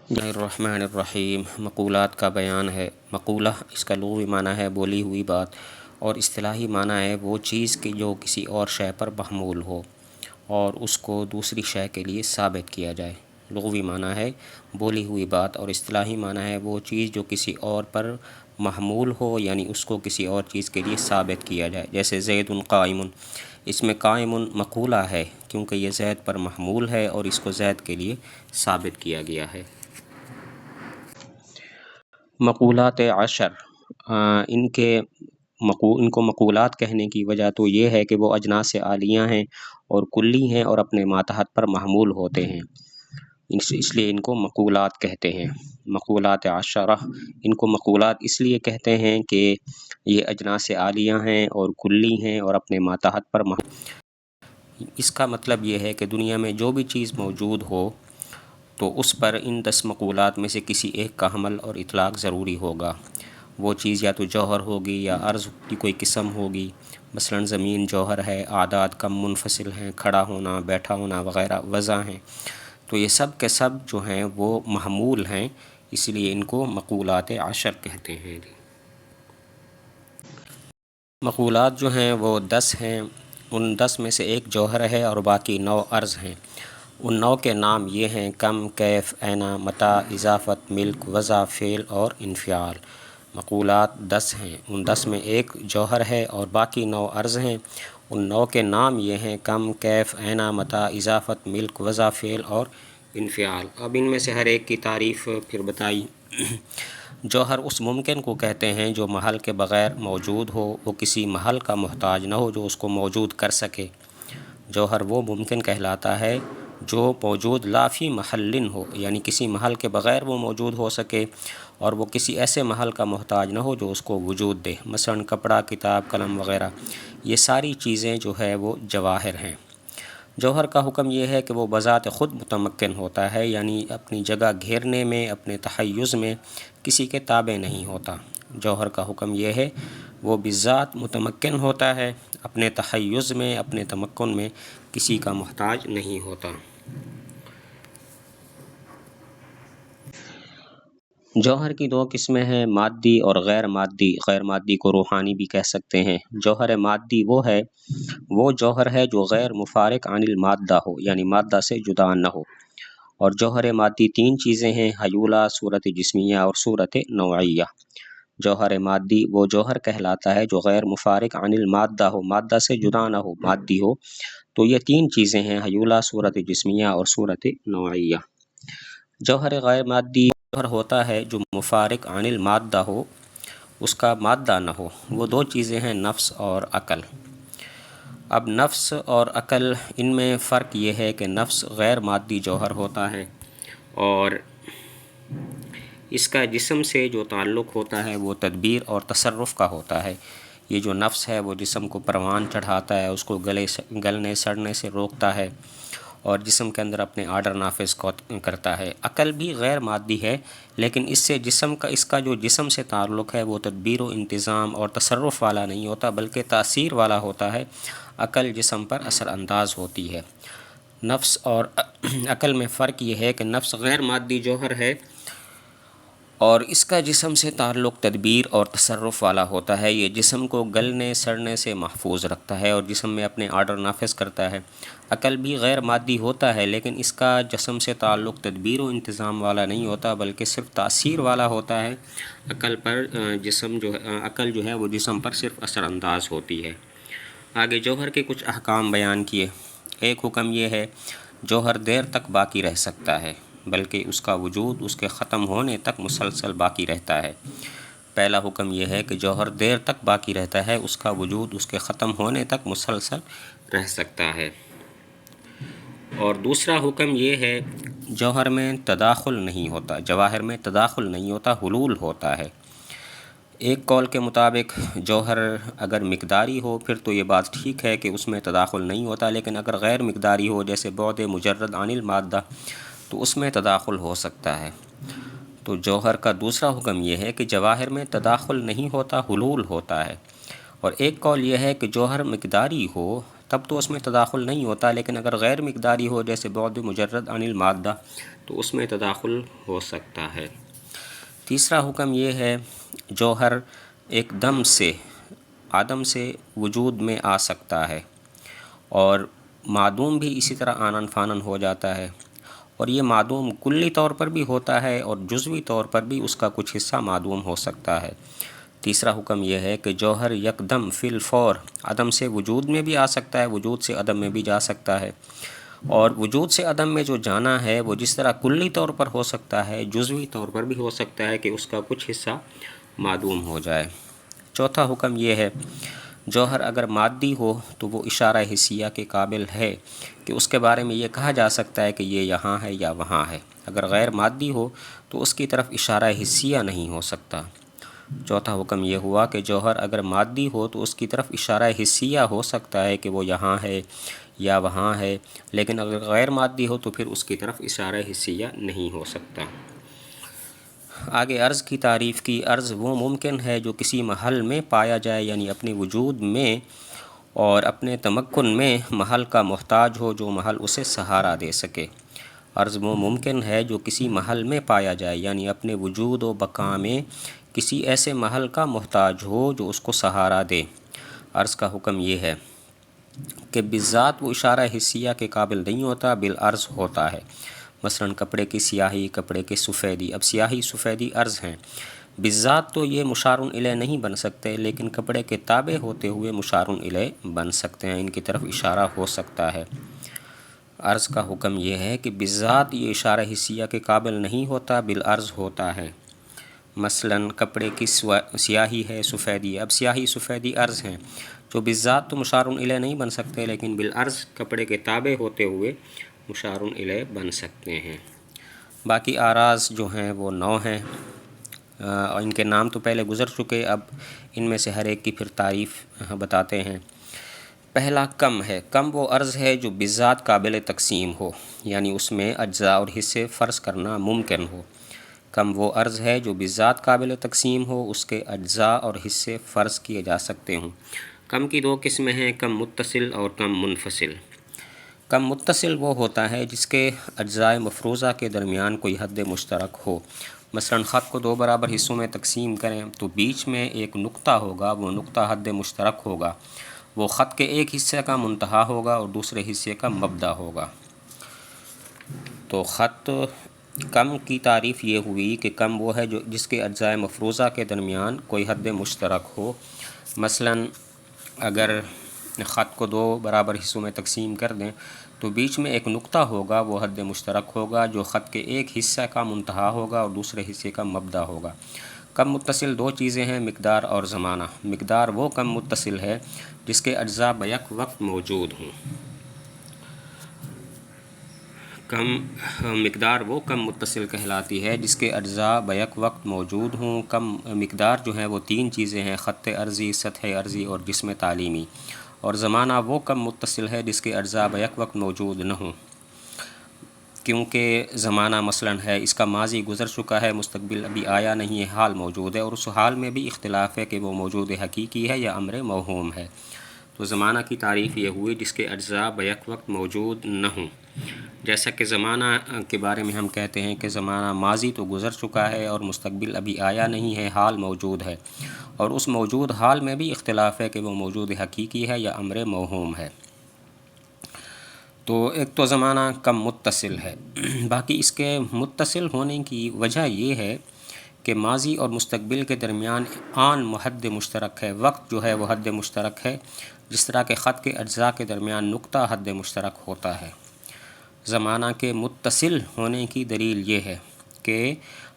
بسم اللہ الرحمن الرحیم۔ مقولات کا بیان ہے۔ مقولہ اس کا لغوی معنی ہے بولی ہوئی بات، اور اصطلاحی معنی ہے وہ چیز کہ جو کسی اور شے پر محمول ہو اور اس کو دوسری شے کے لیے ثابت کیا جائے۔ لغوی معنی ہے بولی ہوئی بات، اور اصطلاحی معنی ہے وہ چیز جو کسی اور پر محمول ہو، یعنی اس کو کسی اور چیز کے لیے ثابت کیا جائے۔ جیسے زید قائم، اس میں قائم مقولہ ہے کیونکہ یہ زید پر محمول ہے اور اس کو زید کے لیے ثابت کیا گیا ہے۔ مقولات عشر، ان کو مقولات کہنے کی وجہ تو یہ ہے کہ وہ اجناس عالیہ ہیں اور کلی ہیں اور اپنے ماتحت پر محمول ہوتے ہیں، اس لیے ان کو مقولات کہتے ہیں۔ مقولات عشرہ، ان کو مقولات اس لیے کہتے ہیں کہ یہ اجناس عالیہ ہیں اور کلی ہیں اور اپنے ماتحت پر اس کا مطلب یہ ہے کہ دنیا میں جو بھی چیز موجود ہو تو اس پر ان 10 مقولات میں سے کسی ایک کا حمل اور اطلاق ضروری ہوگا۔ وہ چیز یا تو جوہر ہوگی یا عرض کی کوئی قسم ہوگی، مثلا زمین جوہر ہے، اعداد کم منفصل ہیں، کھڑا ہونا، بیٹھا ہونا وغیرہ وضع ہیں، تو یہ سب کے سب جو ہیں وہ محمول ہیں، اس لیے ان کو مقولات عشر کہتے ہیں۔ مقولات جو ہیں وہ 10 ہیں، ان 10 میں سے ایک جوہر ہے اور باقی 9 عرض ہیں۔ ان 9 کے نام یہ ہیں: کم، کیف، اینا، متى، اضافت، ملک، وضع، فعل اور انفعال۔ مقولات 10 ہیں، ان 10 میں ایک جوہر ہے اور باقی 9 عرض ہیں۔ ان 9 کے نام یہ ہیں: کم، کیف، اینا، متى، اضافت، ملک، وضع، فعل اور انفعال۔ اب ان میں سے ہر ایک کی تعریف پھر بتائی۔ جوہر اس ممکن کو کہتے ہیں جو محل کے بغیر موجود ہو، وہ کسی محل کا محتاج نہ ہو جو اس کو موجود کر سکے۔ جوہر وہ ممکن کہلاتا ہے جو موجود لا فی محل ہو، یعنی کسی محل کے بغیر وہ موجود ہو سکے اور وہ کسی ایسے محل کا محتاج نہ ہو جو اس کو وجود دے، مثلا کپڑا، کتاب، قلم وغیرہ۔ یہ ساری چیزیں جو ہے وہ جواہر ہیں۔ جوہر کا حکم یہ ہے کہ وہ بذات خود متمکن ہوتا ہے، یعنی اپنی جگہ گھیرنے میں، اپنے تحیز میں کسی کے تابع نہیں ہوتا۔ جوہر کا حکم یہ ہے وہ بذات متمکن ہوتا ہے، اپنے تحیز میں، اپنے تمکن میں کسی کا محتاج نہیں ہوتا۔ جوہر کی 2 قسمیں ہیں، مادی اور غیر مادی۔ غیر مادی کو روحانی بھی کہہ سکتے ہیں۔ جوہر مادی وہ جوہر ہے جو غیر مفارق عن المادہ ہو، یعنی مادہ سے جدا نہ ہو۔ اور جوہر مادی 3 چیزیں ہیں: حیولہ، صورت جسمیہ اور صورت نوعیہ۔ جوہر مادی وہ جوہر کہلاتا ہے جو غیر مفارق عن المادہ ہو، مادہ سے جدا نہ ہو، مادی ہو۔ تو یہ 3 چیزیں ہیں: حیولہ، صورت جسمیہ اور صورت نوعیہ۔ جوہر غیر مادی جوہر ہوتا ہے جو مفارق عن المادہ ہو، اس کا مادہ نہ ہو۔ وہ 2 چیزیں ہیں، نفس اور عقل۔ اب نفس اور عقل، ان میں فرق یہ ہے کہ نفس غیر مادی جوہر ہوتا ہے اور اس کا جسم سے جو تعلق ہوتا ہے وہ تدبیر اور تصرف کا ہوتا ہے۔ یہ جو نفس ہے وہ جسم کو پروان چڑھاتا ہے، اس کو گلنے سڑنے سے روکتا ہے اور جسم کے اندر اپنے آرڈر نافذ کرتا ہے۔ عقل بھی غیر مادی ہے، لیکن اس کا جو جسم سے تعلق ہے وہ تدبیر و انتظام اور تصرف والا نہیں ہوتا بلکہ تاثیر والا ہوتا ہے۔ عقل جسم پر اثر انداز ہوتی ہے۔ نفس اور عقل میں فرق یہ ہے کہ نفس غیر مادی جوہر ہے اور اس کا جسم سے تعلق تدبیر اور تصرف والا ہوتا ہے۔ یہ جسم کو گلنے سڑنے سے محفوظ رکھتا ہے اور جسم میں اپنے آرڈر نافذ کرتا ہے۔ عقل بھی غیر مادی ہوتا ہے، لیکن اس کا جسم سے تعلق تدبیر و انتظام والا نہیں ہوتا بلکہ صرف تاثیر والا ہوتا ہے۔ عقل جو ہے وہ جسم پر صرف اثر انداز ہوتی ہے۔ آگے جوہر کے کچھ احکام بیان کیے۔ ایک حکم یہ ہے جوہر دیر تک باقی رہ سکتا ہے، بلکہ اس کا وجود اس کے ختم ہونے تک مسلسل باقی رہتا ہے۔ پہلا حکم یہ ہے کہ جوہر دیر تک باقی رہتا ہے، اس کا وجود اس کے ختم ہونے تک مسلسل رہ سکتا ہے۔ اور دوسرا حکم یہ ہے جوہر میں تداخل نہیں ہوتا، جواہر میں تداخل نہیں ہوتا، حلول ہوتا ہے۔ ایک قول کے مطابق جوہر اگر مقداری ہو پھر تو یہ بات ٹھیک ہے کہ اس میں تداخل نہیں ہوتا، لیکن اگر غیر مقداری ہو جیسے بعد مجرد عن المادہ تو اس میں تداخل ہو سکتا ہے۔ تو جوہر کا دوسرا حکم یہ ہے کہ جواہر میں تداخل نہیں ہوتا، حلول ہوتا ہے۔ اور ایک قول یہ ہے کہ جوہر مقداری ہو تب تو اس میں تداخل نہیں ہوتا، لیکن اگر غیر مقداری ہو جیسے بعد مجرد عن المادہ تو اس میں تداخل ہو سکتا ہے۔ تیسرا حکم یہ ہے جوہر ایک دم سے عدم سے وجود میں آ سکتا ہے، اور معدوم بھی اسی طرح آنن فانن ہو جاتا ہے، اور یہ معدوم کلی طور پر بھی ہوتا ہے اور جزوی طور پر بھی اس کا کچھ حصہ معدوم ہو سکتا ہے۔ تیسرا حکم یہ ہے کہ جوہر یکدم فی الفور عدم سے وجود میں بھی آ سکتا ہے، وجود سے عدم میں بھی جا سکتا ہے، اور وجود سے عدم میں جو جانا ہے وہ جس طرح کلی طور پر ہو سکتا ہے، جزوی طور پر بھی ہو سکتا ہے کہ اس کا کچھ حصہ معدوم ہو جائے۔ چوتھا حکم یہ ہے جوہر اگر مادی ہو تو وہ اشارہ حسیہ کے قابل ہے کہ اس کے بارے میں یہ کہا جا سکتا ہے کہ یہ یہاں ہے یا وہاں ہے۔ اگر غیر مادی ہو تو اس کی طرف اشارہ حسیہ نہیں ہو سکتا۔ چوتھا حکم یہ ہوا کہ جوہر اگر مادی ہو تو اس کی طرف اشارہ حسیہ ہو سکتا ہے کہ وہ یہاں ہے یا وہاں ہے، لیکن اگر غیر مادی ہو تو پھر اس کی طرف اشارہ حسیہ نہیں ہو سکتا۔ آگے عرض کی تعریف کی۔ عرض وہ ممکن ہے جو کسی محل میں پایا جائے، یعنی اپنے وجود میں اور اپنے تمکن میں محل کا محتاج ہو جو محل اسے سہارا دے سکے۔ عرض وہ ممکن ہے جو کسی محل میں پایا جائے، یعنی اپنے وجود و بقا میں کسی ایسے محل کا محتاج ہو جو اس کو سہارا دے۔ عرض کا حکم یہ ہے کہ بالذات وہ اشارہ حسیہ کے قابل نہیں ہوتا، بالعرض ہوتا ہے۔ مثلا کپڑے کی سیاہی، کپڑے کی سفیدی۔ اب سیاہی سفیدی عرض ہیں، بالذات تو یہ مشار الیہ نہیں بن سکتے، لیکن کپڑے کے تابع ہوتے ہوئے مشار الیہ بن سکتے ہیں، ان کی طرف اشارہ ہو سکتا ہے۔ عرض کا حکم یہ ہے کہ بالذات یہ اشارہ حسیہ کے قابل نہیں ہوتا، بالعرض ہوتا ہے۔ مثلا کپڑے کی سیاہی ہے، سفیدی۔ اب سیاہی سفیدی عرض ہیں جو بالذات تو مشار الیہ نہیں بن سکتے، لیکن بالعرض کپڑے کے تابع ہوتے ہوئے مشار الیہ بن سکتے ہیں۔ باقی اعراض جو ہیں وہ 9 ہیں، اور ان کے نام تو پہلے گزر چکے، اب ان میں سے ہر ایک کی پھر تعریف بتاتے ہیں۔ پہلا کم ہے۔ کم وہ عرض ہے جو بالذات قابل تقسیم ہو، یعنی اس میں اجزاء اور حصے فرض کرنا ممکن ہو۔ کم وہ عرض ہے جو بالذات قابل تقسیم ہو، اس کے اجزاء اور حصے فرض کیے جا سکتے ہوں۔ کم کی 2 قسمیں ہیں، کم متصل اور کم منفصل۔ کم متصل وہ ہوتا ہے جس کے اجزاء مفروضہ کے درمیان کوئی حد مشترک ہو۔ مثلا خط کو 2 برابر حصوں میں تقسیم کریں تو بیچ میں ایک نقطہ ہوگا، وہ نقطہ حد مشترک ہوگا، وہ خط کے ایک حصے کا منتہا ہوگا اور دوسرے حصے کا مبدا ہوگا۔ تو خط کم کی تعریف یہ ہوئی کہ کم وہ ہے جو جس کے اجزاء مفروضہ کے درمیان کوئی حد مشترک ہو۔ مثلا اگر خط کو 2 برابر حصوں میں تقسیم کر دیں تو بیچ میں ایک نقطہ ہوگا، وہ حد مشترک ہوگا جو خط کے ایک حصہ کا منتہا ہوگا اور دوسرے حصے کا مبدا ہوگا۔ کم متصل 2 چیزیں ہیں، مقدار اور زمانہ۔ مقدار وہ کم متصل ہے جس کے اجزاء بیک وقت موجود ہوں۔ مقدار وہ کم متصل کہلاتی ہے جس کے اجزاء بیک وقت موجود ہوں۔ کم مقدار جو ہیں وہ 3 چیزیں ہیں، خط عرضی، سطح عرضی اور جسم تعلیمی۔ اور زمانہ وہ کم متصل ہے جس کے اجزاء بیک وقت موجود نہ ہوں، کیونکہ زمانہ مثلا ہے اس کا ماضی گزر چکا ہے، مستقبل ابھی آیا نہیں ہے، حال موجود ہے، اور اس حال میں بھی اختلاف ہے کہ وہ موجود حقیقی ہے یا امر موہوم ہے۔ تو زمانہ کی تعریف یہ ہوئی جس کے اجزاء بیک وقت موجود نہ ہوں۔ جیسا کہ زمانہ کے بارے میں ہم کہتے ہیں کہ زمانہ ماضی تو گزر چکا ہے اور مستقبل ابھی آیا نہیں ہے، حال موجود ہے، اور اس موجود حال میں بھی اختلاف ہے کہ وہ موجود حقیقی ہے یا امر موہوم ہے۔ تو ایک تو زمانہ کم متصل ہے۔ باقی اس کے متصل ہونے کی وجہ یہ ہے کہ ماضی اور مستقبل کے درمیان آن حد مشترک ہے، وقت جو ہے وہ حد مشترک ہے، جس طرح کہ خط کے اجزاء کے درمیان نقطہ حد مشترک ہوتا ہے۔ زمانہ کے متصل ہونے کی دلیل یہ ہے کہ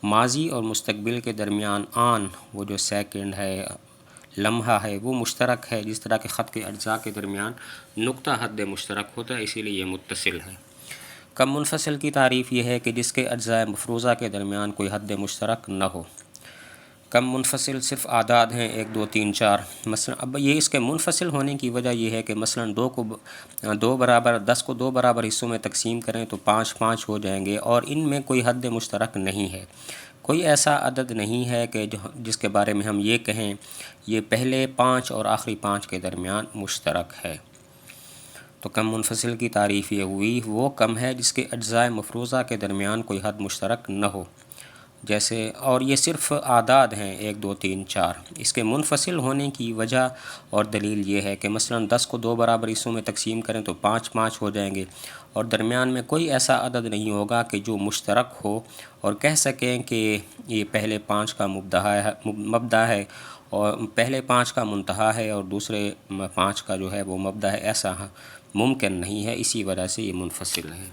ماضی اور مستقبل کے درمیان آن، وہ جو سیکنڈ ہے، لمحہ ہے، وہ مشترک ہے، جس طرح کہ خط کے اجزاء کے درمیان نقطہ حد مشترک ہوتا ہے، اسی لیے یہ متصل ہے۔ کم منفصل کی تعریف یہ ہے کہ جس کے اجزاء مفروضہ کے درمیان کوئی حد مشترک نہ ہو۔ کم منفصل صرف اعداد ہیں 1 2 3 4۔ مثلا اب یہ اس کے منفصل ہونے کی وجہ یہ ہے کہ مثلا 10 کو 2 برابر حصوں میں تقسیم کریں تو 5 5 ہو جائیں گے، اور ان میں کوئی حد مشترک نہیں ہے۔ کوئی ایسا عدد نہیں ہے کہ جس کے بارے میں ہم یہ کہیں یہ پہلے 5 اور آخری 5 کے درمیان مشترک ہے۔ تو کم منفصل کی تعریف یہ ہوئی وہ کم ہے جس کے اجزاء مفروضہ کے درمیان کوئی حد مشترک نہ ہو، جیسے، اور یہ صرف اعداد ہیں 1 2 3 4۔ اس کے منفصل ہونے کی وجہ اور دلیل یہ ہے کہ مثلا 10 کو 2 برابر حصوں میں تقسیم کریں تو 5 5 ہو جائیں گے، اور درمیان میں کوئی ایسا عدد نہیں ہوگا کہ جو مشترک ہو اور کہہ سکیں کہ یہ پہلے 5 کا مبدا ہے اور پہلے 5 کا منتہا ہے اور دوسرے 5 کا جو ہے وہ مبدا ہے، ایسا ممکن نہیں ہے، اسی وجہ سے یہ منفصل ہے۔